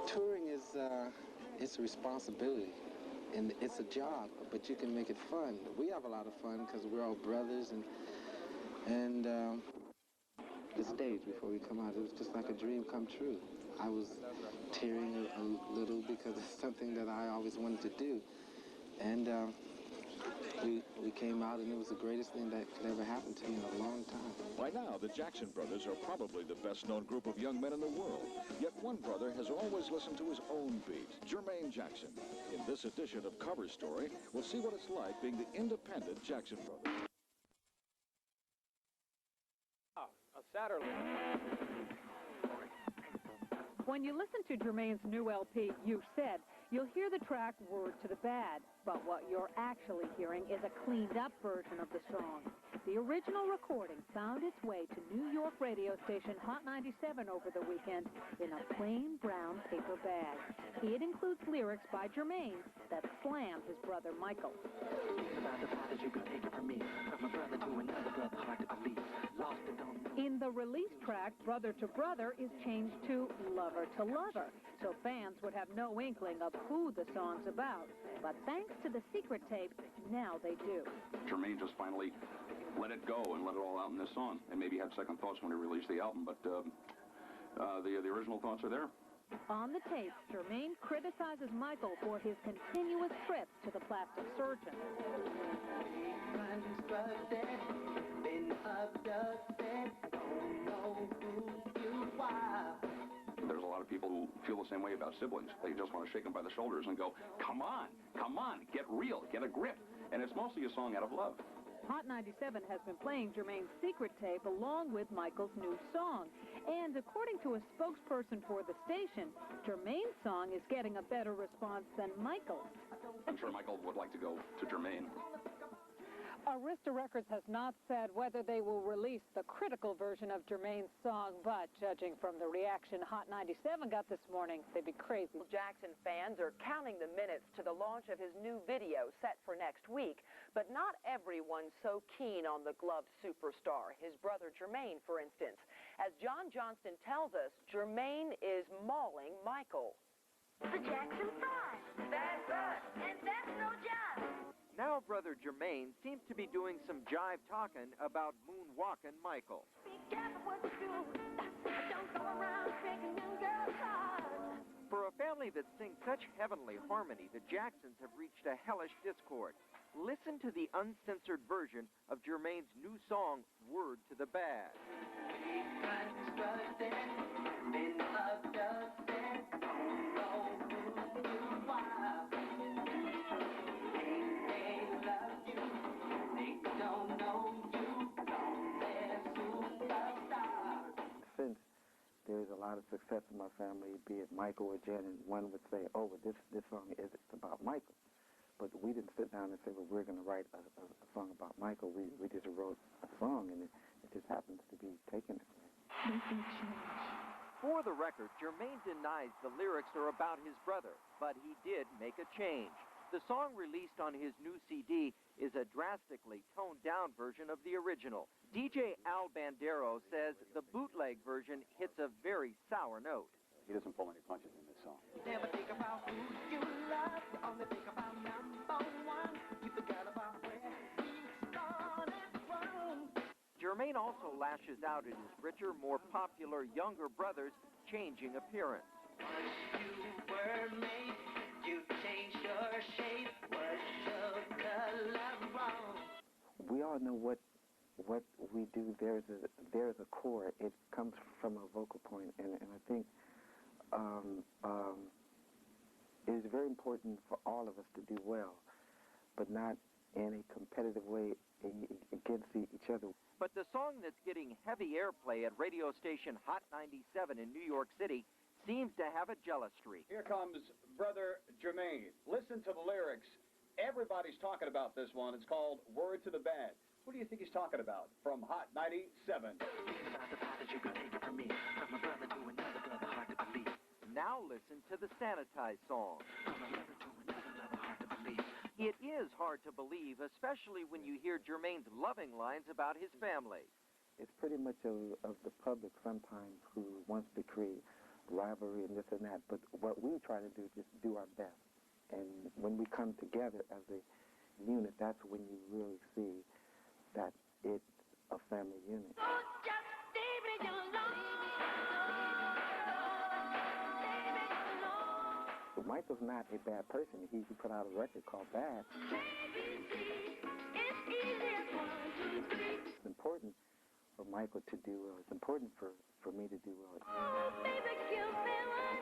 Touring is it's a responsibility and it's a job, but you can make it fun. We have a lot of fun because we're all brothers, and the stage before we come out, it was just like a dream come true. I was tearing a little because it's something that I always wanted to do, and we came out, and it was the greatest thing that could ever happen to me in a long time. By now, the Jackson brothers are probably the best-known group of young men in the world. Yet one brother has always listened to his own beat, Jermaine Jackson. In this edition of Cover Story, we'll see what it's like being the independent Jackson brothers. A Saturday. When you listen to Jermaine's new LP, You Said, you'll hear the track Word to the Bad. But what you're actually hearing is a cleaned-up version of the song. The original recording found its way to New York radio station Hot 97 over the weekend in a plain brown paper bag. It includes lyrics by Jermaine that slam his brother Michael. In the release track, Brother to Brother is changed to Lover to Lover, so fans would have no inkling of who the song's about. But thanks to the secret tape, now they do. Jermaine just finally let it go and let it all out in this song, and maybe had second thoughts when he released the album, but the original thoughts are there. On the tape, Jermaine criticizes Michael for his continuous trips to the plastic surgeon. There's a lot of people who feel the same way about siblings. They just want to shake them by the shoulders and go, come on, get real, get a grip. And it's mostly a song out of love. Hot 97 has been playing Jermaine's secret tape along with Michael's new song. And according to a spokesperson for the station, Jermaine's song is getting a better response than Michael's. I'm sure Michael would like to go to Jermaine. Arista Records has not said whether they will release the critical version of Jermaine's song, but judging from the reaction Hot 97 got this morning, they'd be crazy. Jackson fans are counting the minutes to the launch of his new video set for next week, but not everyone's so keen on the gloved superstar, his brother Jermaine, for instance. As John Johnston tells us, Jermaine is mauling Michael. The Jackson 5. That's us. And that's no job. Now brother Jermaine seems to be doing some jive talking about moonwalking Michael. Be careful what you do. Don't go around breaking young girls' hearts. For a family that sings such heavenly harmony, the Jacksons have reached a hellish discord. Listen to the uncensored version of Jermaine's new song, Word to the Bad. Since there's a lot of success in my family, be it Michael or Jen, and one would say, oh, well, this song is about Michael. But we didn't sit down and say, well, we're going to write a song about Michael. We just wrote a song, and it just happens to be taken this way. For the record, Jermaine denies the lyrics are about his brother, but he did make a change. The song released on his new CD is a drastically toned-down version of the original. DJ Al Bandero says the bootleg version hits a very sour note. He doesn't pull any punches in this song. You never think about who you love, you only think about number one. You forgot about where we started from. Jermaine also lashes out at his richer, more popular younger brother's changing appearance. You were made, you changed your shape, was your color wrong? We all know what we do. There's a core. It comes from a vocal point, and I think it is very important for all of us to do well, but not in a competitive way against each other. But the song that's getting heavy airplay at radio station Hot 97 in New York City seems to have a jealous streak. Here comes Brother Jermaine. Listen to the lyrics. Everybody's talking about this one. It's called Word to the Bad. What do you think he's talking about? From Hot 97. Now listen to the sanitized song. It is hard to believe, especially when you hear Jermaine's loving lines about his family. It's pretty much of the public sometimes who wants to create rivalry and this and that. But what we try to do is just do our best. And when we come together as a unit, that's when you really see that it's a family unit. But Michael's not a bad person. He put out a record called Bad. It's important for Michael to do well. It's important for me to do well.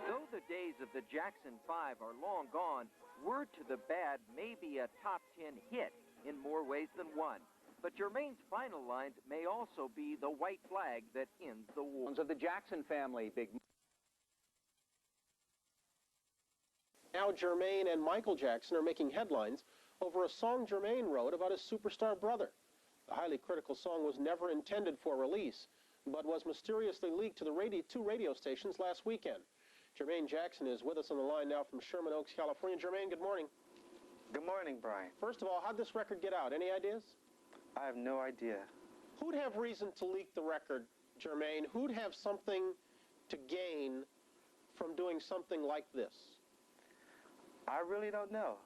Though the days of the Jackson 5 are long gone, Word to the Bad may be a top 10 hit in more ways than one. But Jermaine's final lines may also be the white flag that ends the war. Of the Jackson family, big. Now Jermaine and Michael Jackson are making headlines over a song Jermaine wrote about his superstar brother. The highly critical song was never intended for release, but was mysteriously leaked to the two radio stations last weekend. Jermaine Jackson is with us on the line now from Sherman Oaks, California. Jermaine, good morning. Good morning, Brian. First of all, how'd this record get out? Any ideas? I have no idea. Who'd have reason to leak the record, Jermaine? Who'd have something to gain from doing something like this? I really don't know.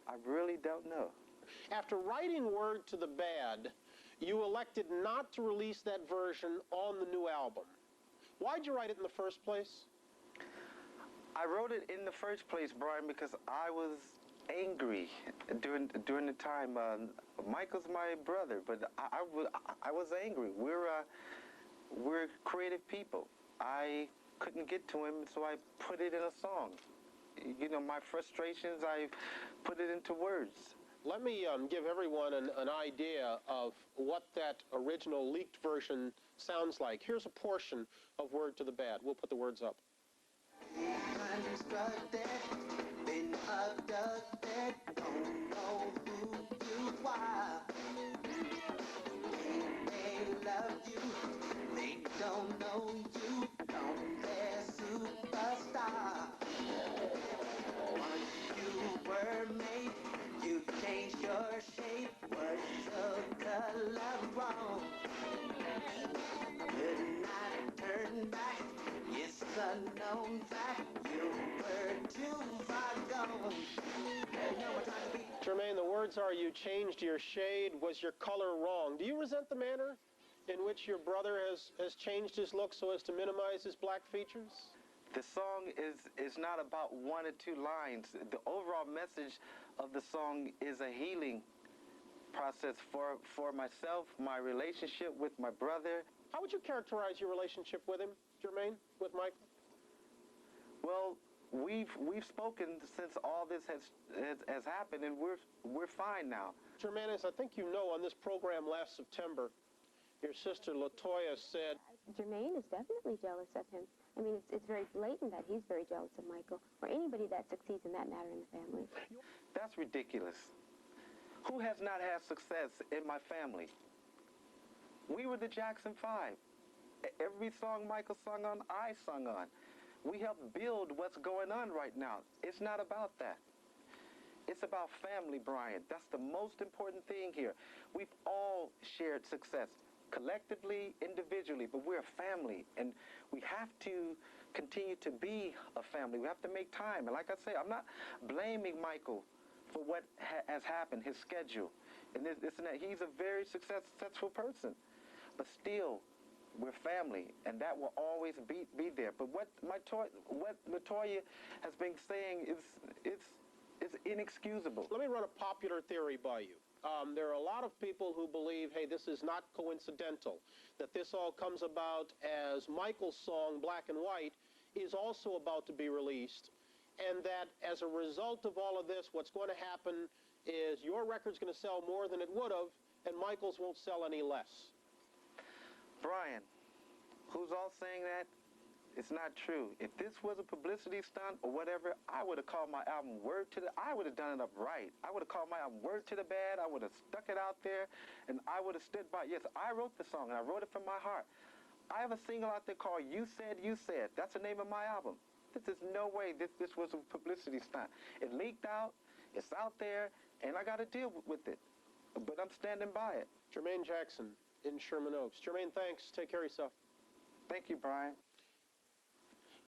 I really don't know. After writing Word to the Bad, you elected not to release that version on the new album. Why'd you write it in the first place? I wrote it in the first place, Brian, because I was angry during the time. Michael's my brother, but I was angry. We're creative people. I couldn't get to him, so I put it in a song. You know, my frustrations, I put it into words. Let me give everyone an idea of what that original leaked version sounds like. Here's a portion of Word to the Bad. We'll put the words up. Constructed, been abducted, don't know who you are. They love you, they don't know you, don't their superstar. Once you were made, you changed your shape, was your color wrong? Could not turn back, it's a known fact, you were too far gone. Jermaine, the words are, you changed your shade, was your color wrong. Do you resent the manner in which your brother has changed his look so as to minimize his black features? The song is not about one or two lines. The overall message of the song is a healing process for myself, my relationship with my brother. How would you characterize your relationship with him, Jermaine, with Michael? Well, we've spoken since all this has happened, and we're fine now. Jermaine, as I think you know, on this program last September, your sister LaToya said, Jermaine is definitely jealous of him. I mean, it's very blatant that he's very jealous of Michael, or anybody that succeeds in that matter in the family. That's ridiculous. Who has not had success in my family? We were the Jackson 5. Every song Michael sung on, I sung on. We helped build what's going on right now. It's not about that. It's about family, Brian. That's the most important thing here. We've all shared success, collectively, individually, but we're a family, and we have to continue to be a family. We have to make time. And like I say, I'm not blaming Michael for what has happened, his schedule. And this and that. He's a very successful person. But still, we're family, and that will always be there. But what LaToya has been saying is inexcusable. Let me run a popular theory by you. There are a lot of people who believe, hey, this is not coincidental, that this all comes about as Michael's song, Black and White, is also about to be released, and that as a result of all of this, what's going to happen is your record's going to sell more than it would have, and Michael's won't sell any less. Brian, who's all saying that? It's not true. If this was a publicity stunt or whatever, I would have called my album Word to the... I would have done it up right. I would have called my album Word to the Bad. I would have stuck it out there, and I would have stood by. Yes, I wrote the song, and I wrote it from my heart. I have a single out there called You Said, You Said. That's the name of my album. This is no way this was a publicity stunt. It leaked out. It's out there. and I got to deal with it. But I'm standing by it. Jermaine Jackson in Sherman Oaks. Jermaine, thanks. Take care of yourself. Thank you, Brian.